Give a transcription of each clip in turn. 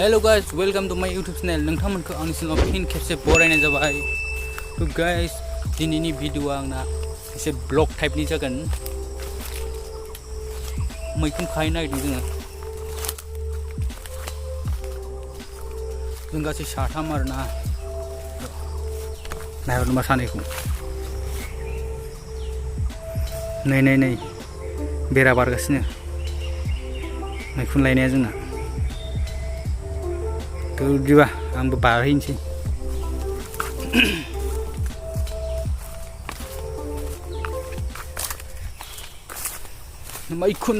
Hello guys, welcome to my YouTube channel. नोंथांमोनखौ आंनि चेनेलाव फिन खेबसे बरायनाय जाबाय. So guys, दिनैनि भिडिअआ आंना एसे ब्लग टाइपनि जागोन. मैखुन खाहैनो नागिरदों जों गासै साथाम आरोना. नायहरनोबा सानैखौ. नै बेरा बारगासिनो. मैखुन लायनाया जोंना. बिदिबा आंबो बारहैनोसै. मैखुन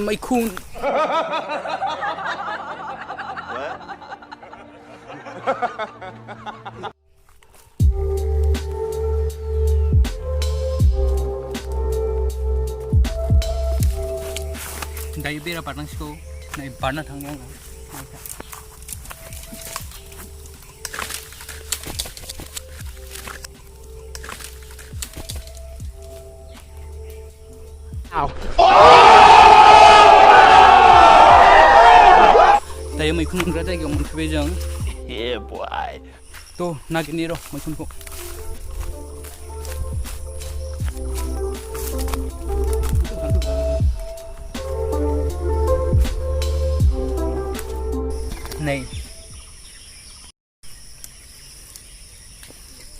दायो बेरा बारनांसिगौ. नै बारना थांनो आङो. दायो मैखुन मोनग्रा जायगायाव मोनफैबाय जों. थ' नागिरनि र' मैखुनखौ. नै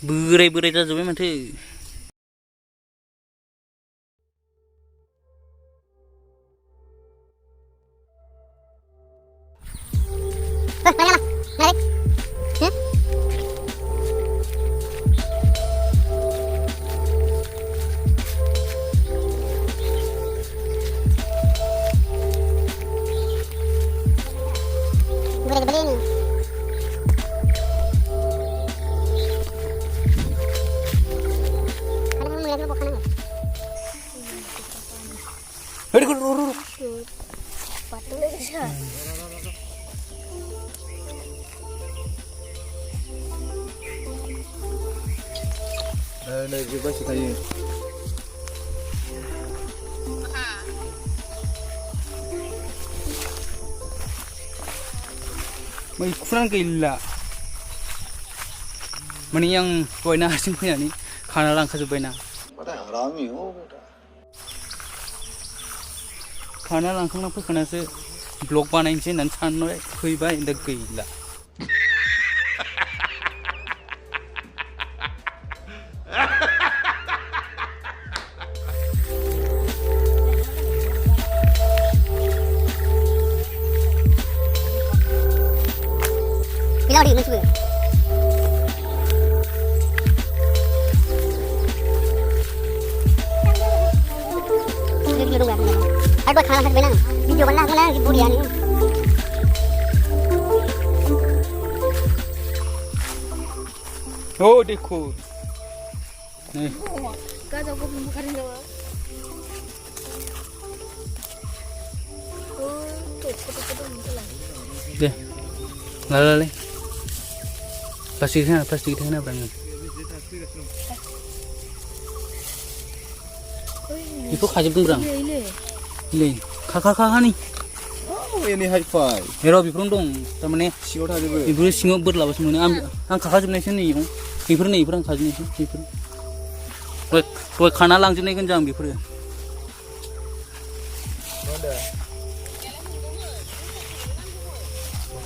बोराय जाजोब्बाय माथो. Đây cái bác sĩ thấy mấy kurang gila mana yang boina hasil punya ni khana लांखाजोब्बाय ना खाना लांखांना फैखानासो ब्लग बानायनोसै होननानै सानबाय फैबाय दा गैला. Ini masuk. Ini dulu kan. Ada buat खाना benang. Video बना kan lagi burian ini. Oh देखो. नहीं. Kau jago bukan itu. Oh, foto-foto muncul lagi. Deh. Lalu plastiknya berang. Itu kajib berang. Ini kakak nih. Oh ini high five. Hero bifrong dong. Tamane. Siot aja be. Ibu singo berlabas semuanya. Ang kakak jumlah sini yung. Bifrong kajib nih bifrong. Tuh खाना लांजोबनाय kan jang bifrong.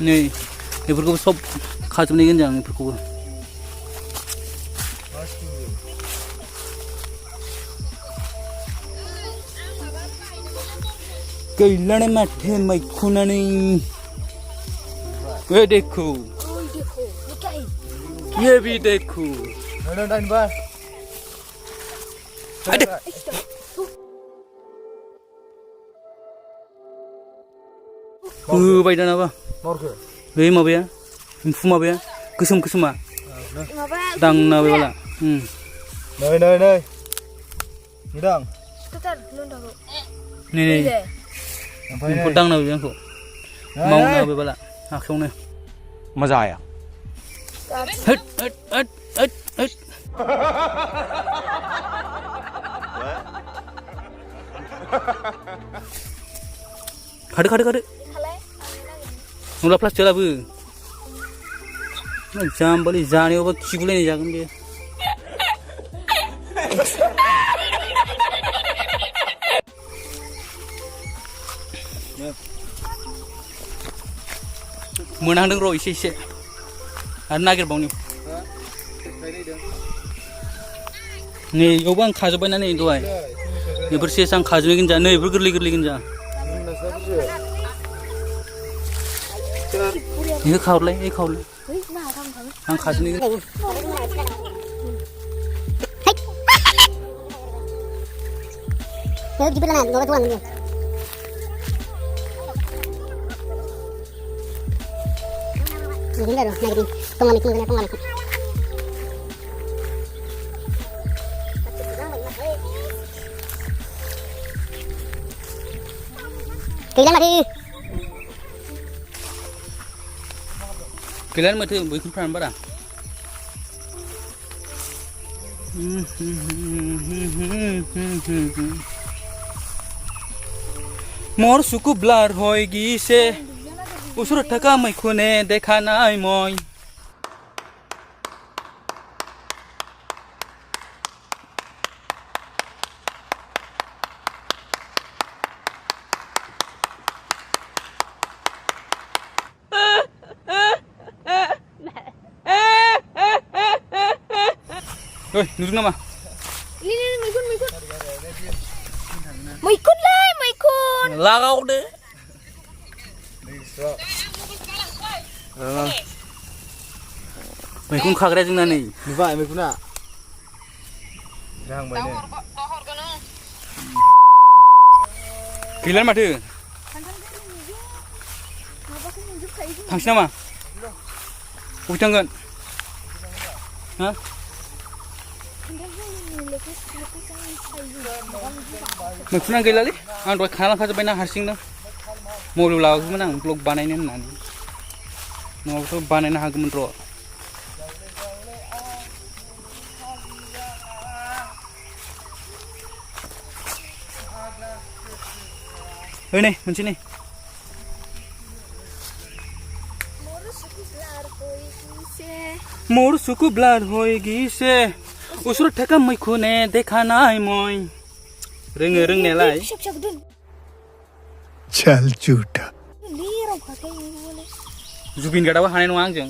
Nih. बेफोरखौबो सब खाजोबनायगोन जों बेफोरखौबो. गैलाने माथो मैखुनानै. ये देखो. ये भी देखो. Ada. बायदाना बा. Beli mau ya, info mau ya, kusum ah, dang na wala. Nei, hidang. Nih, info dang na wala kok. Mau na wala, akhong na. मजा आया. Hut. Khade. Nula plastik lah bu. जाम्बालै जानायावबा खिगुलायनाय जागोन बे मोनहांदों र' एसे आरो नागिरबावनि नै इयावबो आं खाजोब्बायना नै दहाय बेफोर सेस आं खाजोबनाय गोजा नै बेफोर गोरलै गोजा 이거 가올래? 이거 가올래? 안 가지는 거. 여기 빌라나 너가 좋아하는 거. 이거로 나기 동안 미팅 그냥 동안. 그냥 말이 Kalian mati bikin peran barang. Mor suku blar hoy gise, usur taka Mwikune dekanai moy. Oi, duduk nama. Ini Mwikun. Mwikun lah, Mwikun. Lagau deh. Mwikun kagra jengna nih. Nubai Mwikuna. Jangan main. Kalian mati. Tangsi nama. Ucangkan. Hah? Mwikun gila li, ang dua kalah kaca bayna harsing dah. Mau lu lagu mana? Blog banainin nani. Mau tu banain hagu mentro. Ini, kunci ni. Mor suku blar hoy gise. Usur taka Mwikune dekanai moy. Reng nelai. चल झूठा Zubin gak ada hanen wang jeng.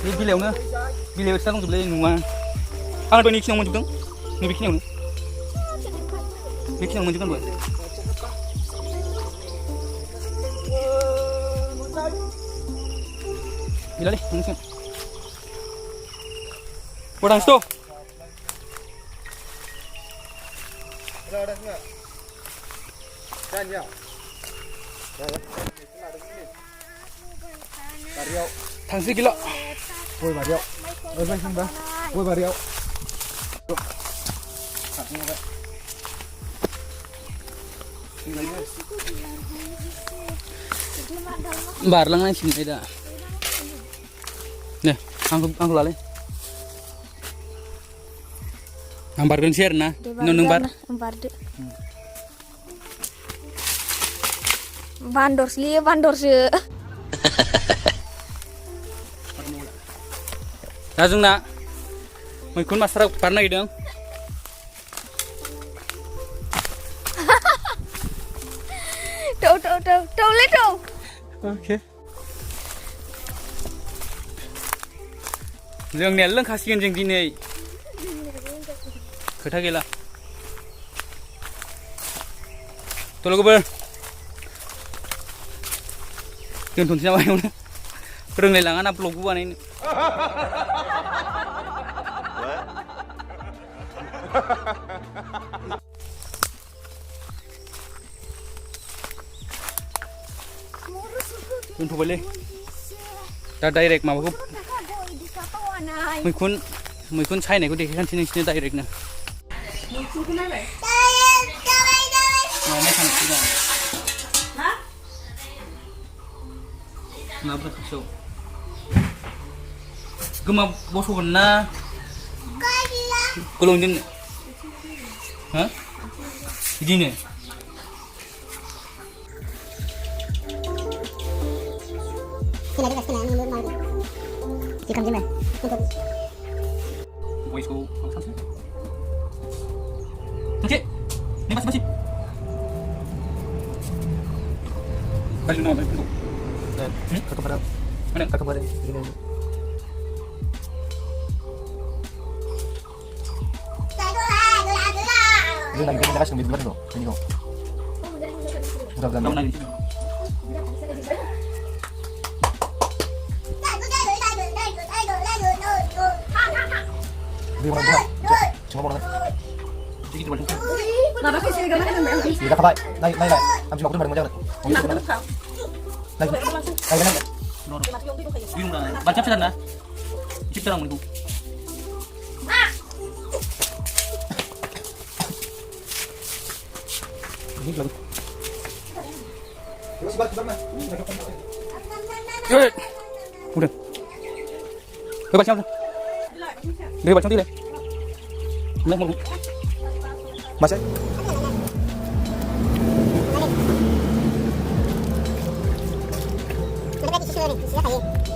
Ini bilau na, bilau sekarang sebelah nuang. Ang ada ni kisah mau juga, ni bikin yang mana? Bikin yang mau juga buat. Bila ni, langsung. Orang stop. Ada enggak? Kan ya. Bariau. Tangsi gila. Woi bariau. Oi bang samba. Woi bariau. Bar lang na sini dah. Nih, angku lalai. Nambar kan share na, nungbar. Nambar deh. Bandor sih. Langsung na, Mwikun masarak parna gitu. Tuh lihat tuh. Okay. Leng kasihan jeng dini. Kata gila. Tolong gue. Jangan tuntut siapa yang mana. Perang lelangan apa logo ini. Tuntut boleh. Dah direct mah aku. Mwikun chai này có để khăn trên direct nè. Ngapa kasau? Gema bosok na. Kolong din. Hah? Ini Skin aja skin yang belum mandi. Ikan gimana? Voice ko ang samsung. Oke, ini masih. Balik mo, balik mo. Kakak pada. Mana? Kakak pada. Ini. Ini lagi kita kasih lebih dulu. Ini kok. Udah Kamu nangis. Ini mana? Cuma mau nangis. Jadi gitu balik. Iya, kakak. Naik. Am cuma aku bareng jangan. Naik. No. Yung na. Baca pesan na. Chip terang mo. Ini lagi. Terus balik mana? Yuk. Udah. Bebas siapa? Bebas nanti deh. Mau. Masih? Nanti susu nih, susu kayak.